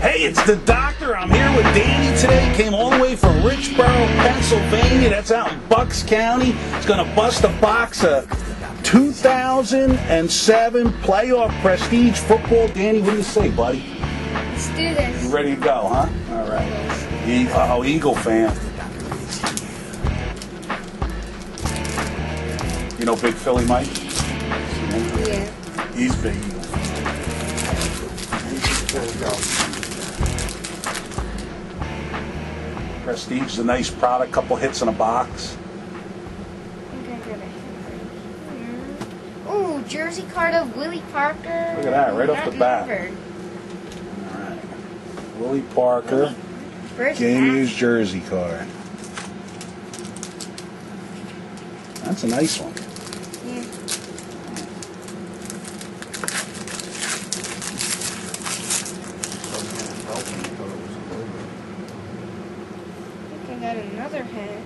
Hey, it's the doctor. I'm here with Danny today. Came all the way from Richboro, Pennsylvania. That's out in Bucks County. He's going to bust a box of 2007 playoff prestige football. Danny, what do you say, buddy? Let's do this. You ready to go, huh? All right. Eagle fan. You know Big Philly Mike? Yeah. He's big Eagle fan. There we go. Prestige is a nice product, couple hits in a box. Ooh, jersey card of Willie Parker. Look at that, right off the bat. Numbered. All right. Willie Parker, First game pack. used jersey card. That's a nice one. Yeah. I got another hat.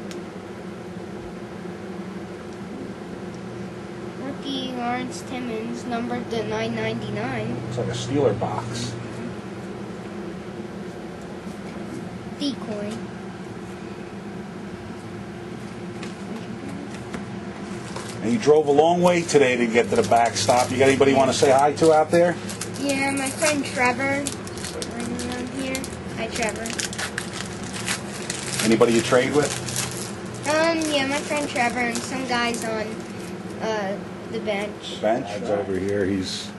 Rookie Lawrence Timmons, numbered to 999. Looks like a Steeler box. Decoy. And you drove a long way today to get to the backstop. You got anybody you want to say hi to out there? Yeah, my friend Trevor. Right around here. Hi, Trevor. Anybody you trade with? Yeah, my friend Trevor and some guys on the bench. Bench over here. His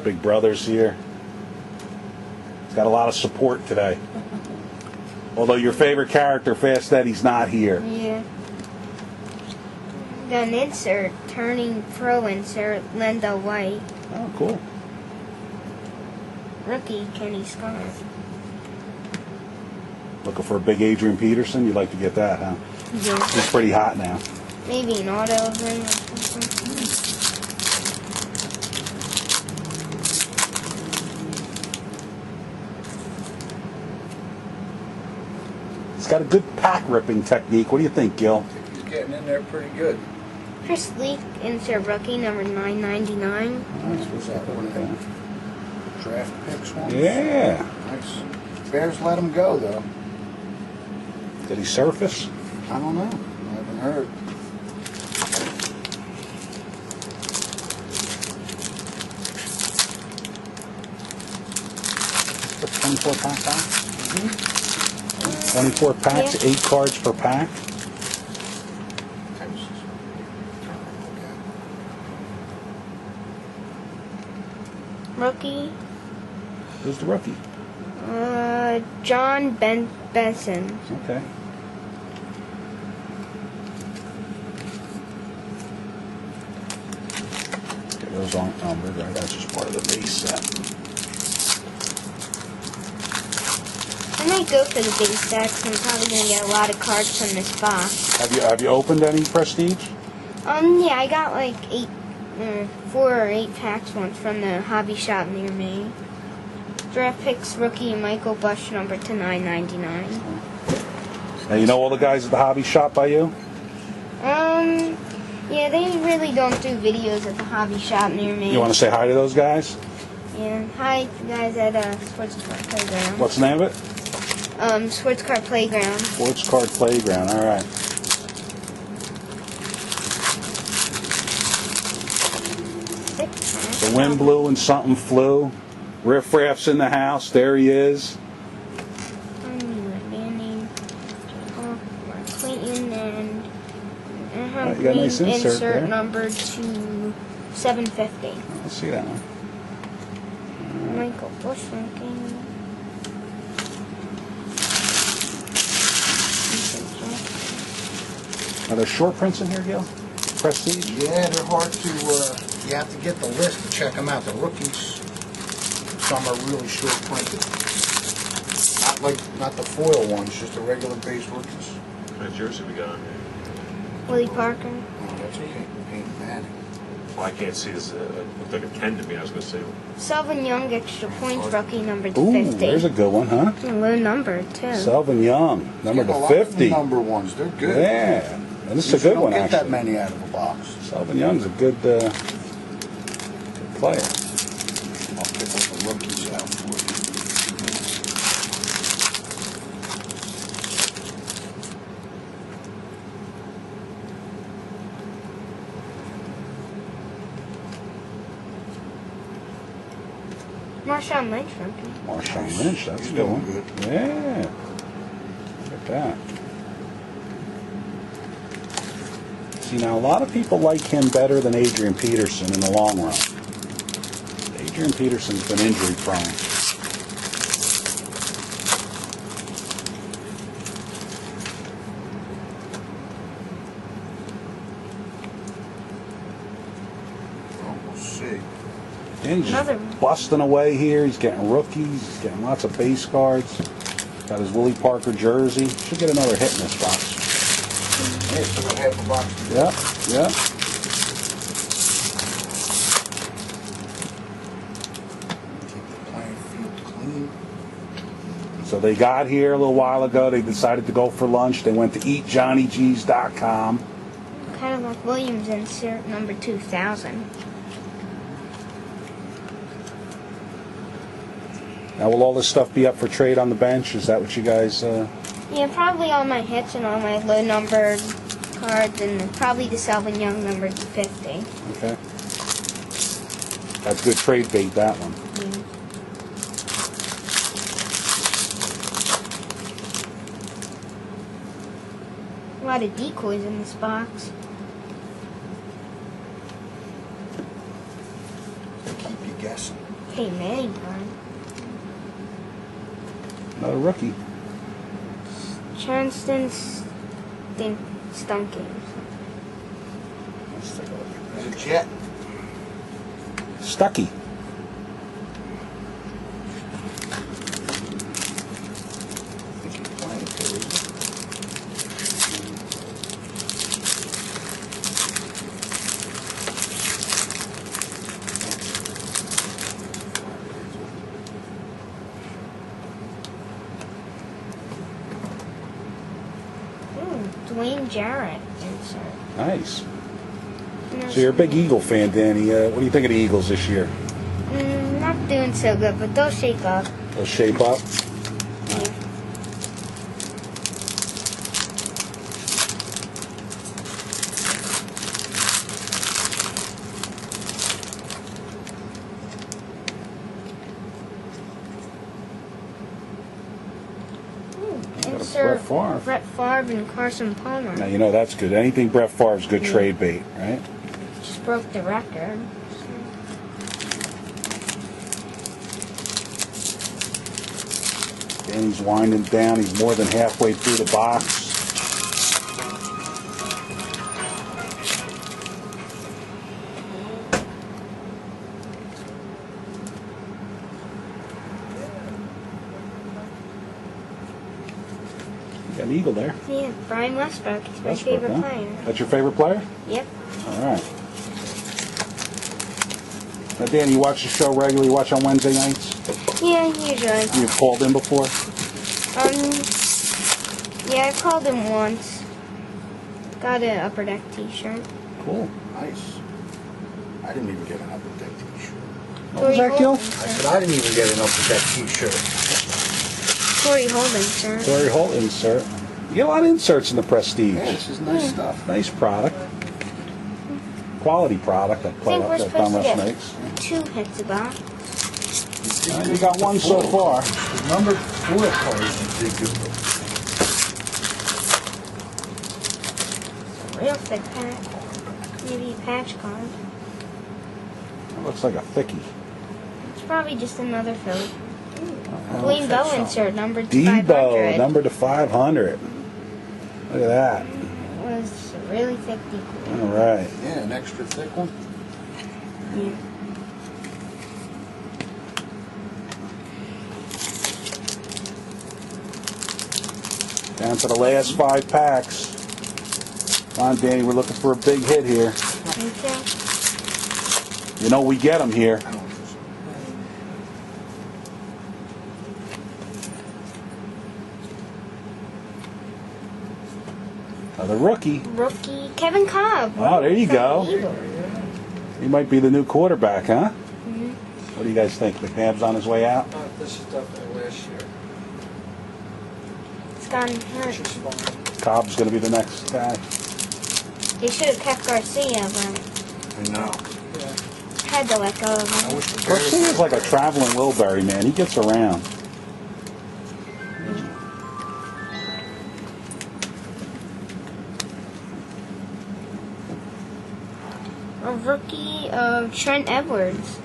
big brother's here. He's got a lot of support today. Although your favorite character, Fast Eddie's not here. Yeah. Got an insert, turning pro insert, Lenda White. Oh, cool. Rookie, Kenny Scott. Looking for a big Adrian Peterson? You'd like to get that, huh? Yeah. He's pretty hot now. Maybe an auto of him or something. He's got a good pack ripping technique. What do you think, Gil? He's getting in there pretty good. Chris Leak, insert rookie, number 999. Was that one of them draft picks ones? Yeah. Nice. Bears let him go, though. Did he surface? I don't know. I haven't heard. The 24 pack box? 24 packs, Yeah. 8 cards per pack. Rookie, Who's the rookie? John Benson. Okay. Okay, those aren't numbered, right? That's just part of the base set. I might go for the base set 'cause I'm probably gonna get a lot of cards from this box. Have you opened any Prestige? Yeah, I got like 4 or 8 packs once from the hobby shop near me. Draft picks rookie Michael Bush, number to 999. Now, you know all the guys at the hobby shop by you? Yeah, they really don't do videos at the hobby shop near me. You want to say hi to those guys? Yeah, hi guys at Sports Card Playground. What's the name of it? Sports Card Playground. Sports Card Playground. All right. The wind blew and something flew. Riff Raff's in the house. There he is. Clayton and Right, you got a nice insert there. numbered to 750. Let's see that one. Michael Bush ranking. Are there short prints in here, Gil? Prestige? Yeah, they're hard to, you have to get the list to check them out. The rookies, some are really short printed. Not the foil ones, just the regular base rookies. What jersey we got on here? Willie Parker. Oh, that's okay. Paint Manning. Well, I can't see this. It looked like a 10 to me. I was going to say. Selvin Young, extra points rookie, number to Ooh, 50. there's a good one, huh? Low number, too. Selvin Young, number Get a to lot of 50. number ones, they're good. Yeah. And this is a Usually good one, don't get that actually. many out of a box. Selvin Young's a good player. I'll pick all the rookies out for you. Marshawn Lynch rookie. Marshawn Lynch, that's a He's good doing one. good. Yeah. Look at that. See, now a lot of people like him better than Adrian Peterson in the long run. Adrian Peterson's been injury prone. Oh, we'll see. And he's Another just one. busting away here. He's getting rookies. He's getting lots of base cards. Got his Willie Parker jersey. Should get another hit in this box. Hey, still got half a box. Yeah, yeah. Keep the playing field clean. So they got here a little while ago. They decided to go for lunch. They went to eatjohnnygs.com. Kind of like Williams insert number 2000. Now, will all this stuff be up for trade on the bench? Is that what you guys... Yeah, probably all my hits and all my low numbered cards, and probably the Selvin Young numbered 50. Okay. That's good trade bait, that one. A lot of decoys in this box. Keep you guessing. Hey, Manning card. Another rookie. Charleston Stunking. Let's take a look. There's a jet. Stuckey. Think he's playing too, isn't he? Dwayne Jarrett insert. Nice. And So you're a big Eagle fan, Danny. What do you think of the Eagles this year? Not doing so good, but they'll shake up. They'll shape up. Yeah. Insert Brett Favre. Brett Favre and Carson Palmer. Now, you know that's good. Anything Brett Favre's good Yeah. trade bait, right? Just broke the record. Danny's winding down. He's more than halfway through the box. You got an Eagle there. Yeah, Brian Westbrook. He's my Westbrook, favorite huh? player. That's your favorite player? Yep. All right. Now, Danny, you watch the show regularly? You watch on Wednesday nights? Yeah, usually. You've called in before? Yeah, I called him once. Got an Upper Deck t-shirt. Cool. Nice. I didn't even get an upper deck t-shirt. What was that, Gil? I said I didn't even get an upper deck t-shirt. Corey Holden, sir. Dory Holt insert. You get a lot of inserts in the Prestige. Yeah, this is nice stuff. Nice product. Quality product that I think we're that supposed to Donruss get makes. 2 hits a box. You got one so far. The number 4 cards you did good. Real thick pack. Maybe a patch card. That looks like a thickie. It's probably just another Philly. Dwayne Bowe insert, number Debo, 500. number to 500. Look at that. It was a really thick decoy. All right. Yeah, an extra thick one. Yeah. Down to the last 5 packs. Come on, Danny, we're looking for a big hit here. Okay. You know we get them here. I don't think so. Another rookie. Rookie Kevin Cobb. Oh, there you From go. the Eagles. He might be the new quarterback, huh? Mhm. What do you guys think? McNabb's on his way out? This is definitely last year. It's gotten hurt. She's fine. Cobb's going to be the next guy. They should have kept Garcia, but I know. Yeah. had to let go of I him. wish the Garcia is like a traveling Wilbury, man. He gets around. A rookie of Trent Edwards.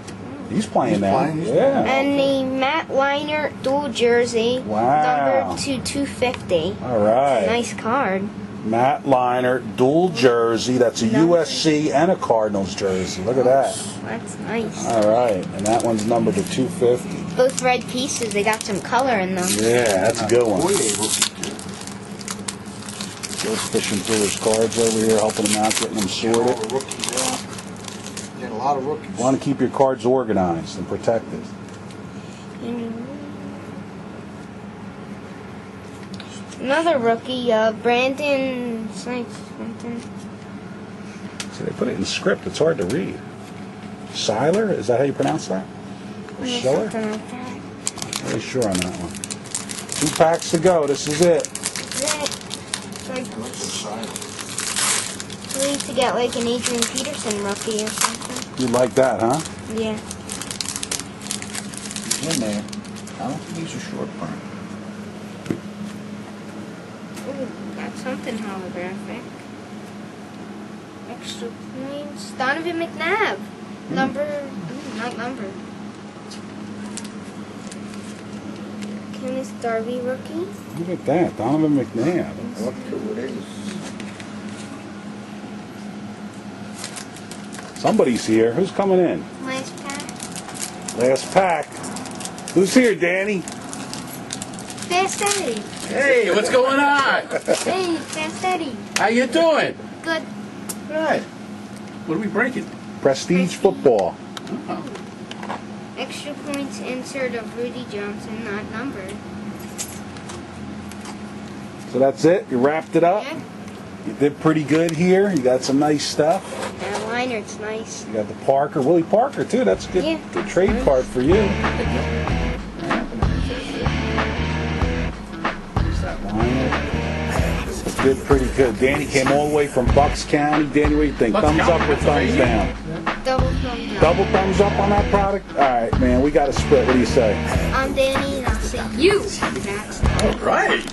He's playing He's now. playing, he's Yeah. And the Matt Leinart dual jersey, Wow. numbered to 250. All right. Nice card. Matt Leinart, dual jersey. That's a Number. USC and a Cardinals jersey. Look at that. That's nice. All right. And that one's numbered to 250. Both red pieces, they got some color in them. Yeah, that's a good one. Boy, they rookie. Joe's fishing through his cards over here, helping him out, getting them All sorted. the rookies there. Get a lot of rookies. You want to keep your cards organized and protected. Another rookie, Brandon something. See, they put it in script. It's hard to read. Seiler? Is that how you pronounce that? Or Schiller? Something like that. Not really sure on that one. 2 packs to go. This is it. So I Look at the side. need to get like an Adrian Peterson rookie or something. You like that, huh? Yeah. He's in there. I don't think he's a short print. Ooh, got something holographic. Extra points. Donovan McNabb. Not number. Kenneth Darby rookie. Look at that. Donovan McNabb. What two it is? Somebody's here. Who's coming in? Last pack. Last pack. Who's here, Danny? Fast Eddie. Hey, what's going on? Hey, Fast Eddie. How you doing? Good. Good. What are we breaking? Prestige football. Oh. Extra points insert of Rudy Johnson, not numbered. So that's it. You wrapped it up. Yeah. You did pretty good here. You got some nice stuff. That liner's nice. You got the Parker, Willie Parker too. That's a good, Yeah. good trade card for you. Did pretty good. Danny came all the way from Bucks County. Danny, what do you think? Bucks Thumbs County, up or thumbs down? Double thumbs up. Double thumbs up on that product? All right, man. We got to split. What do you say? I'm Danny, and I'll see you next. All right.